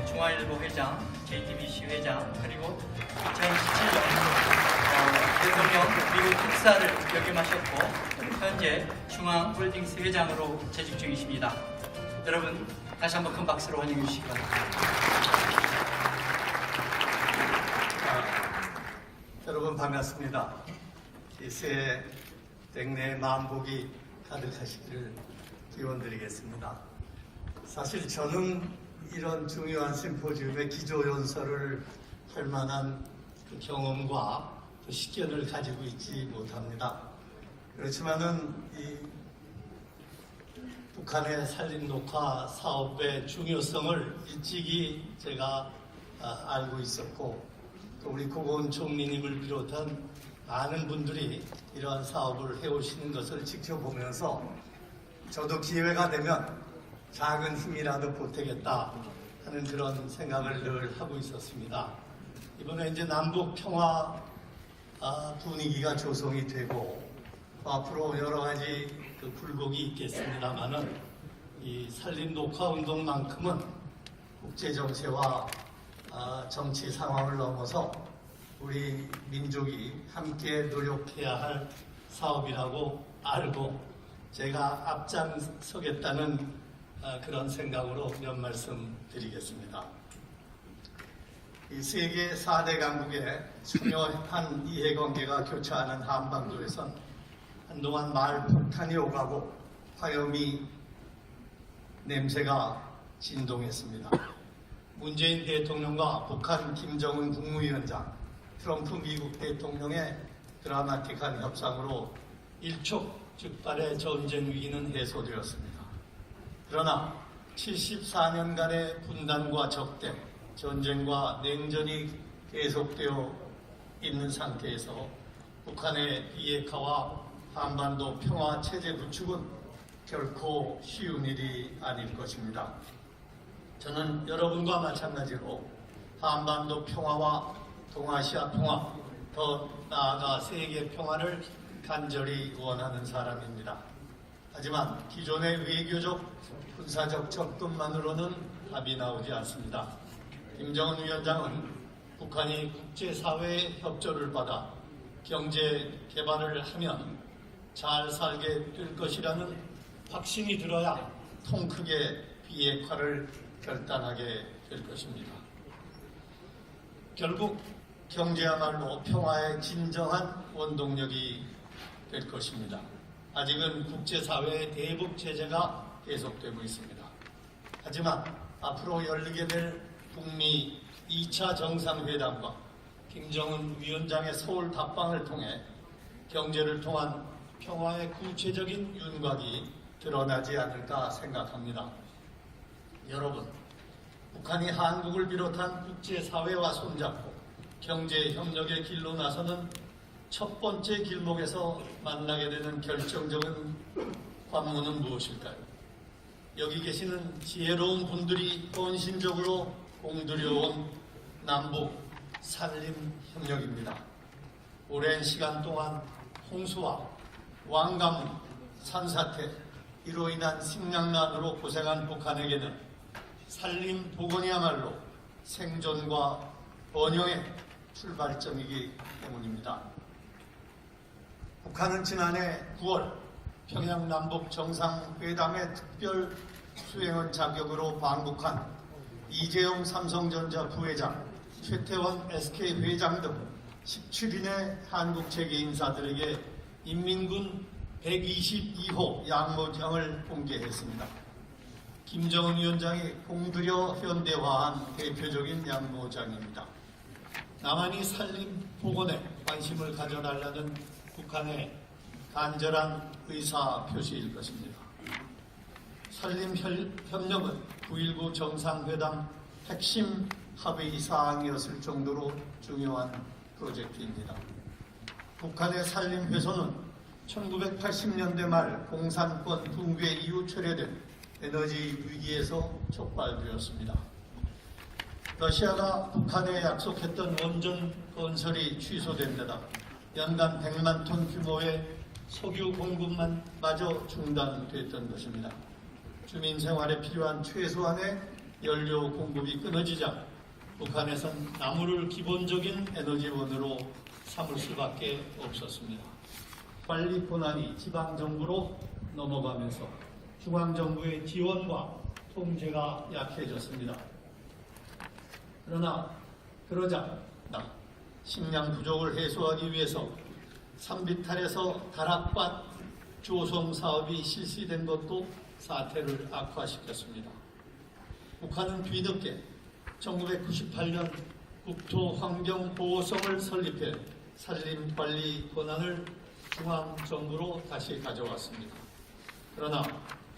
중앙일보 회장, JTBC 회장, 그리고 2017년 대통령 미국 특사를 역임하셨고 현재 중앙홀딩스 회장으로 재직 중이십니다. 여러분 다시 한번 큰 박수로 환영해 주시기 바랍니다. 여러분 반갑습니다. 새해 댁내 만복이 가득하시기를 기원드리겠습니다. 사실 저는 이런 중요한 심포지움의 기조연설을 할 만한 그 경험과 그 식견을 가지고 있지 못합니다. 그렇지만은 이 북한의 산림녹화 사업의 중요성을 일찍이 제가 알고 있었고, 또 우리 고건 총리님을 비롯한 많은 분들이 이러한 사업을 해오시는 것을 지켜보면서 저도 기회가 되면 작은 힘이라도 보태겠다 하는 그런 생각을 늘 하고 있었습니다. 이번에 이제 남북 평화 분위기가 조성이 되고 앞으로 여러 가지 그 굴곡이 있겠습니다만은 이 산림 녹화 운동만큼은 국제 정세와 정치 상황을 넘어서 우리 민족이 함께 노력해야 할 사업이라고 알고 제가 앞장서겠다는 그런 생각으로 몇 말씀 드리겠습니다. 이 세계 4대 강국의 첨예한 이해관계가 교차하는 한반도에선 한동안 말폭탄이 오가고 화염이 냄새가 진동했습니다. 문재인 대통령과 북한 김정은 국무위원장, 트럼프 미국 대통령의 드라마틱한 협상으로 일촉즉발의 전쟁 위기는 해소되었습니다. 그러나 74년간의 분단과 적대, 전쟁과 냉전이 계속되어 있는 상태에서 북한의 비핵화와 한반도 평화 체제 구축은 결코 쉬운 일이 아닐 것입니다. 저는 여러분과 마찬가지로 한반도 평화와 동아시아 평화, 더 나아가 세계 평화를 간절히 원하는 사람입니다. 하지만 기존의 외교적, 군사적 접근만으로는 답이 나오지 않습니다. 김정은 위원장은 북한이 국제사회의 협조를 받아 경제 개발을 하면 잘 살게 될 것이라는 확신이 들어야 통 크게 비핵화를 결단하게 될 것입니다. 결국 경제야말로 평화의 진정한 원동력이 될 것입니다. 아직은 국제사회의 대북 제재가 계속되고 있습니다. 하지만 앞으로 열리게 될 북미 2차 정상회담과 김정은 위원장의 서울 답방을 통해 경제를 통한 평화의 구체적인 윤곽이 드러나지 않을까 생각합니다. 여러분, 북한이 한국을 비롯한 국제사회와 손잡고 경제협력의 길로 나서는 첫 번째 길목에서 만나게 되는 결정적인 관문은 무엇일까요? 여기 계시는 지혜로운 분들이 헌신적으로 공들여온 남북 산림협력입니다. 오랜 시간 동안 홍수와 왕가문, 산사태, 이로 인한 식량난으로 고생한 북한에게는 산림 복원이야말로 생존과 번영의 출발점이기 때문입니다. 북한은 지난해 9월 평양 남북 정상회담의 특별 수행원 자격으로 방북한 이재용 삼성전자 부회장, 최태원 SK 회장 등 17인의 한국 재계 인사들에게 인민군 122호 양모장을 공개했습니다. 김정은 위원장이 공들여 현대화한 대표적인 양모장입니다. 남한이 산림 복원에 관심을 가져달라는 북한의 간절한 의사 표시일 것입니다. 산림 협력은 9.19 정상회담 핵심 합의 사항이었을 정도로 중요한 프로젝트입니다. 북한의 산림 훼손은 1980년대 말 공산권 붕괴 이후 초래된 에너지 위기에서 촉발되었습니다. 러시아가 북한에 약속했던 원전 건설이 취소된 데다 연간 100만 톤 규모의 석유 공급만 마저 중단됐던 것입니다. 주민 생활에 필요한 최소한의 연료 공급이 끊어지자 북한에선 나무를 기본적인 에너지원으로 삼을 수밖에 없었습니다. 관리 권한이 지방정부로 넘어가면서 중앙정부의 지원과 통제가 약해졌습니다. 그러자 식량 부족을 해소하기 위해서 산비탈에서 다락밭 조성 사업이 실시된 것도 사태를 악화시켰습니다. 북한은 뒤늦게 1998년 국토환경보호성을 설립해 산림관리 권한을 중앙정부로 다시 가져왔습니다. 그러나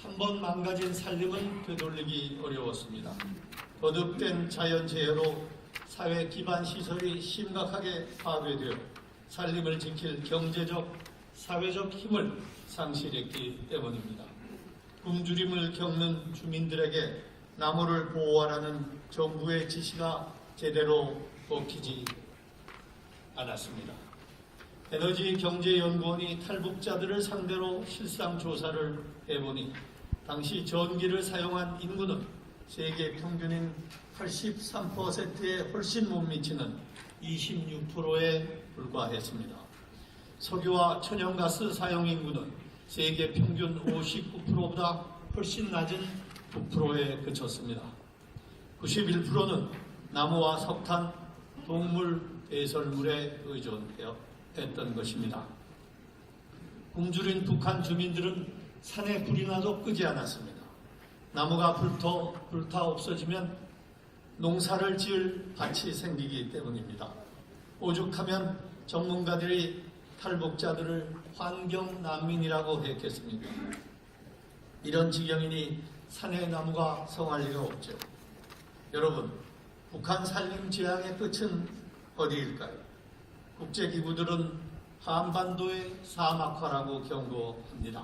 한 번 망가진 산림은 되돌리기 어려웠습니다. 거듭된 자연재해로 사회 기반 시설이 심각하게 파괴되어 산림을 지킬 경제적, 사회적 힘을 상실했기 때문입니다. 굶주림을 겪는 주민들에게 나무를 보호하라는 정부의 지시가 제대로 먹히지 않았습니다. 에너지경제연구원이 탈북자들을 상대로 실상 조사를 해보니 당시 전기를 사용한 인구는 세계 평균인 83%에 훨씬 못 미치는 26%에 불과했습니다. 석유와 천연가스 사용 인구는 세계 평균 59%보다 훨씬 낮은 9%에 그쳤습니다. 91%는 나무와 석탄, 동물, 배설물에 의존했던 것입니다. 굶주린 북한 주민들은 산에 불이 나도 끄지 않았습니다. 나무가 불타 없어지면 농사를 지을 밭이 생기기 때문입니다. 오죽하면 전문가들이 탈북자들을 환경난민이라고 했겠습니까? 이런 지경이니 산의 나무가 성할 리가 없죠. 여러분, 북한 산림 재앙의 끝은 어디일까요? 국제기구들은 한반도의 사막화라고 경고합니다.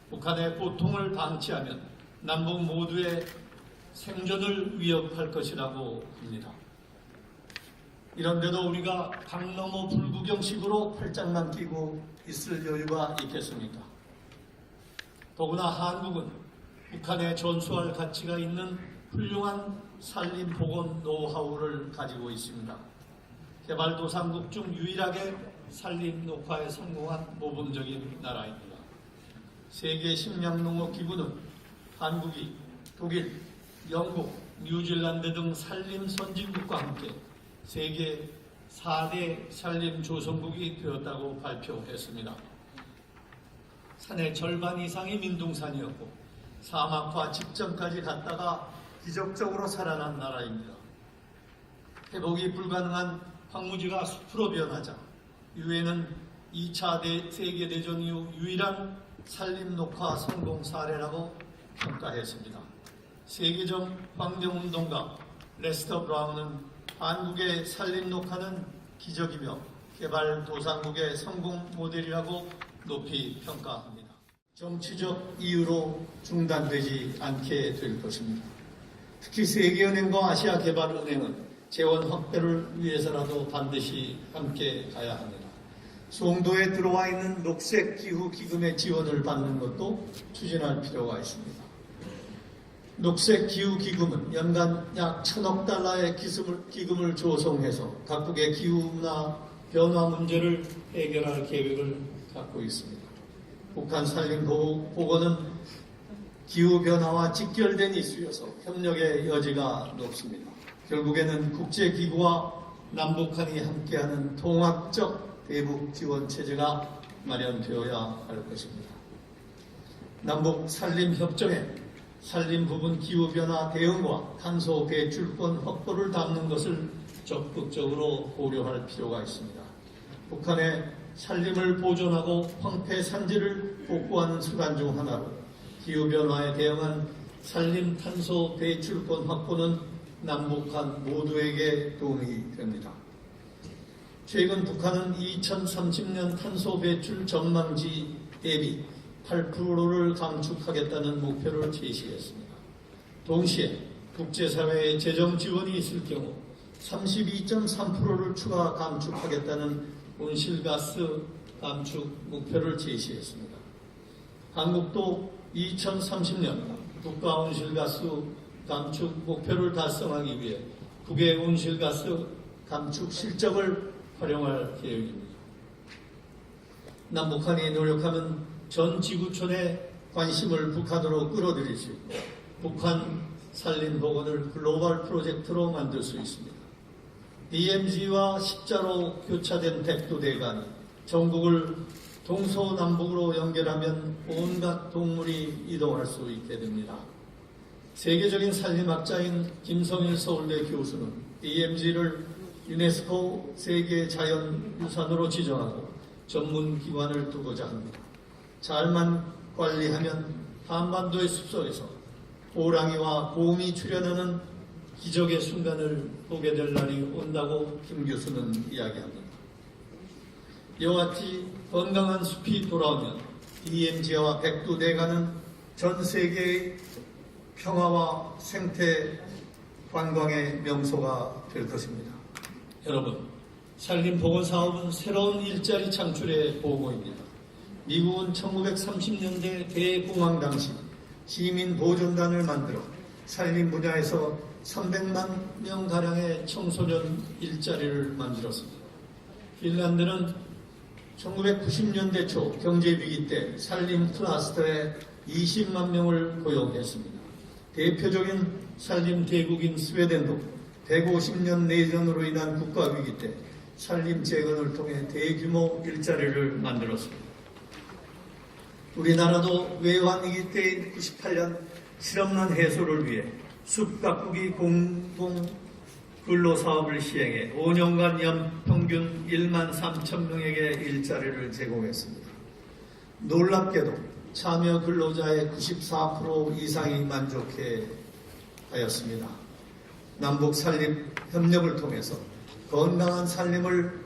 북한의 고통을 방치하면 남북 모두의 생존을 위협할 것이라고 합니다. 이런데도 우리가 강 넘어 불구경식으로 팔짱만 끼고 있을 여유가 있겠습니까? 더구나 한국은 북한에 전수할 가치가 있는 훌륭한 산림 복원 노하우를 가지고 있습니다. 개발도상국 중 유일하게 산림 녹화에 성공한 모범적인 나라입니다. 세계 식량농업기구는 한국이 독일, 영국, 뉴질랜드 등 산림 선진국과 함께 세계 4대 산림 조성국이 되었다고 발표했습니다. 산의 절반 이상이 민둥산이었고 사막화 직전까지 갔다가 기적적으로 살아난 나라입니다. 회복이 불가능한 황무지가 숲으로 변하자 유엔은 2차 세계대전 이후 유일한 산림 녹화 성공 사례라고 평가했습니다. 세계적 환경운동가 레스터 브라운은 한국의 산림 녹화는 기적이며 개발도상국의 성공 모델이라고 높이 평가합니다. 정치적 이유로 중단되지 않게 될 것입니다. 특히 세계은행과 아시아개발은행은 재원 확대를 위해서라도 반드시 함께 가야 합니다. 송도에 들어와 있는 녹색기후기금의 지원을 받는 것도 추진할 필요가 있습니다. 녹색기후기금은 연간 약 1,000억 달러의 기금을 조성해서 각국의 기후나 변화 문제를 해결할 계획을 갖고 있습니다. 북한 산림 복원은 기후변화와 직결된 이슈여서 협력의 여지가 높습니다. 결국에는 국제기구와 남북한이 함께하는 통합적 대북 지원 체제가 마련되어야 할 것입니다. 남북 산림협정에 산림 부분 기후변화 대응과 탄소 배출권 확보를 담는 것을 적극적으로 고려할 필요가 있습니다. 북한의 산림을 보존하고 황폐 산지를 복구하는 수단 중 하나로 기후변화에 대응한 산림 탄소 배출권 확보는 남북한 모두에게 도움이 됩니다. 최근 북한은 2030년 탄소 배출 전망지 대비 8%를 감축하겠다는 목표를 제시했습니다. 동시에 국제사회의 재정 지원이 있을 경우 32.3%를 추가 감축하겠다는 온실가스 감축 목표를 제시했습니다. 한국도 2030년 국가 온실가스 감축 목표를 달성하기 위해 북의 온실가스 감축 실적을 활용할 계획입니다. 남북한이 노력하면 전 지구촌의 관심을 북한으로 끌어들일 수 있고 북한 산림 복원을 글로벌 프로젝트로 만들 수 있습니다. DMZ와 십자로 교차된 백두대간이 전국을 동서남북으로 연결하면 온갖 동물이 이동할 수 있게 됩니다. 세계적인 산림학자인 김성일 서울대 교수는 DMZ를 유네스코 세계자연유산으로 지정하고 전문기관을 두고자 합니다. 잘만 관리하면 한반도의 숲속에서 호랑이와 곰이 출현하는 기적의 순간을 보게 될 날이 온다고 김 교수는 이야기합니다. 이와 같이 건강한 숲이 돌아오면 DMZ와 백두대간은 전 세계의 평화와 생태 관광의 명소가 될 것입니다. 여러분, 산림보건사업은 새로운 일자리 창출의 보고입니다. 미국은 1930년대 대공황 당시 시민보존단을 만들어 산림 분야에서 300만 명가량의 청소년 일자리를 만들었습니다. 핀란드는 1990년대 초 경제위기 때 산림 클러스터에 20만 명을 고용했습니다. 대표적인 산림 대국인 스웨덴도 150년 내전으로 인한 국가위기 때 산림 재건을 통해 대규모 일자리를 만들었습니다. 우리나라도 외환위기 때인 98년 실업난 해소를 위해 숲 가꾸기 공동 근로사업을 시행해 5년간 연평균 1만 3천 명에게 일자리를 제공했습니다. 놀랍게도 참여 근로자의 94% 이상이 만족해 하였습니다. 남북 산림 협력을 통해서 건강한 산림을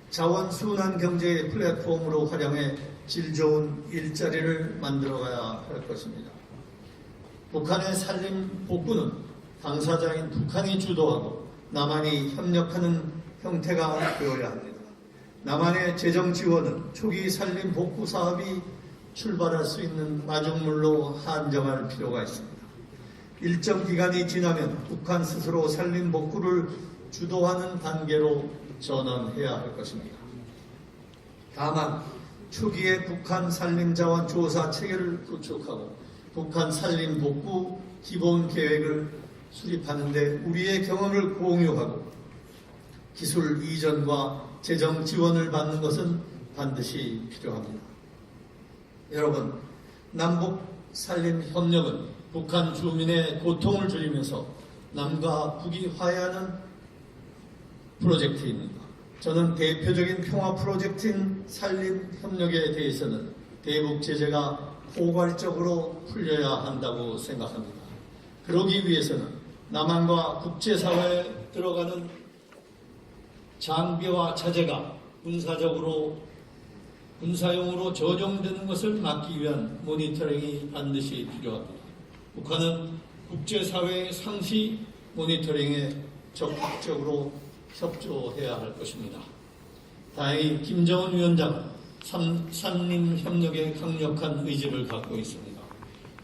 자원순환 경제의 플랫폼으로 활용해 질 좋은 일자리를 만들어가야 할 것입니다. 북한의 산림 복구는 당사자인 북한이 주도하고 남한이 협력하는 형태가 되어야 합니다. 남한의 재정 지원은 초기 산림 복구 사업이 출발할 수 있는 마중물로 한정할 필요가 있습니다. 일정 기간이 지나면 북한 스스로 산림 복구를 주도하는 단계로 전환해야 할 것입니다. 다만 초기에 북한 산림자원 조사 체계를 구축하고 북한 산림 복구 기본 계획을 수립하는 데 우리의 경험을 공유하고 기술 이전과 재정 지원을 받는 것은 반드시 필요합니다. 여러분, 남북 산림 협력은 북한 주민의 고통을 줄이면서 남과 북이 화해하는 프로젝트입니다. 저는 대표적인 평화 프로젝트인 산림 협력에 대해서는 대북 제재가 포괄적으로 풀려야 한다고 생각합니다. 그러기 위해서는 남한과 국제사회에 들어가는 장비와 자재가 군사용으로 조정되는 것을 막기 위한 모니터링이 반드시 필요합니다. 북한은 국제사회의 상시 모니터링에 적극적으로 협조해야 할 것입니다. 다행히 김정은 위원장은 산림협력에 강력한 의지를 갖고 있습니다.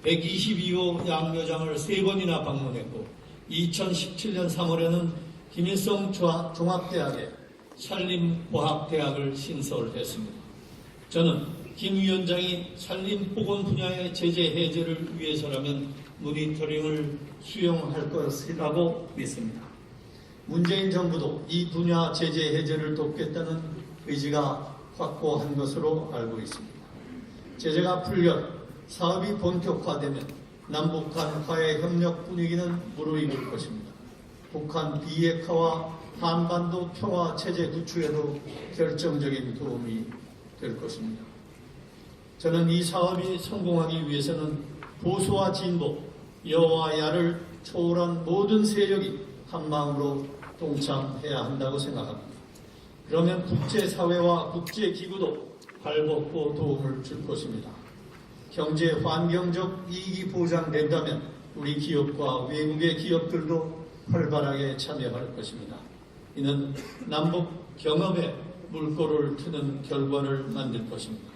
122호 양묘장을 3번이나 방문했고 2017년 3월에는 김일성 종합대학에 산림과학대학을 신설했습니다. 저는 김 위원장이 산림보건 분야의 제재 해제를 위해서라면 모니터링을 수용할 것이라고 믿습니다. 문재인 정부도 이 분야 제재 해제를 돕겠다는 의지가 확고한 것으로 알고 있습니다. 제재가 풀려 사업이 본격화되면 남북한 화해 협력 분위기는 무르익을 것입니다. 북한 비핵화와 한반도 평화 체제 구축에도 결정적인 도움이 될 것입니다. 저는 이 사업이 성공하기 위해서는 보수와 진보, 여와 야를 초월한 모든 세력이 한마음으로 동참해야 한다고 생각합니다. 그러면 국제사회와 국제기구도 발벗고 도움을 줄 것입니다. 경제 환경적 이익이 보장된다면 우리 기업과 외국의 기업들도 활발하게 참여할 것입니다. 이는 남북 경협에 물꼬를 트는 결과를 만들 것입니다.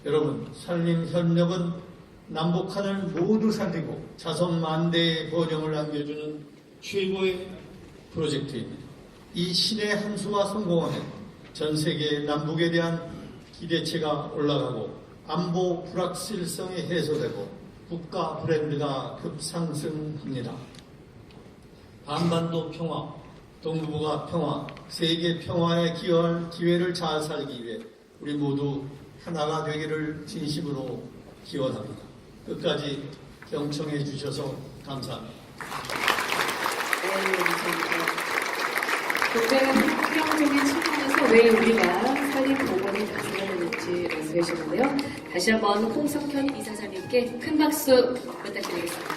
여러분, 산림협력은 남북한을 모두 살리고 자손 만대의 번영을 안겨주는 최고의 프로젝트입니다. 이 신의 한 수가 성공하면 전 세계 남북에 대한 기대치가 올라가고 안보 불확실성이 해소되고 국가 브랜드가 급상승합니다. 한반도 평화, 동북아 평화, 세계 평화에 기여할 기회를 잘 살기 위해 우리 모두 하나가 되기를 진심으로 기원합니다. 끝까지 경청해 주셔서 감사합니다. 굉장히 환경적인 측면에서 왜 우리가 산림 보건을 다뤄야 되는지 말씀해 주셨는데요. 다시 한번 홍석현 이사장님께 큰 박수 부탁드리겠습니다.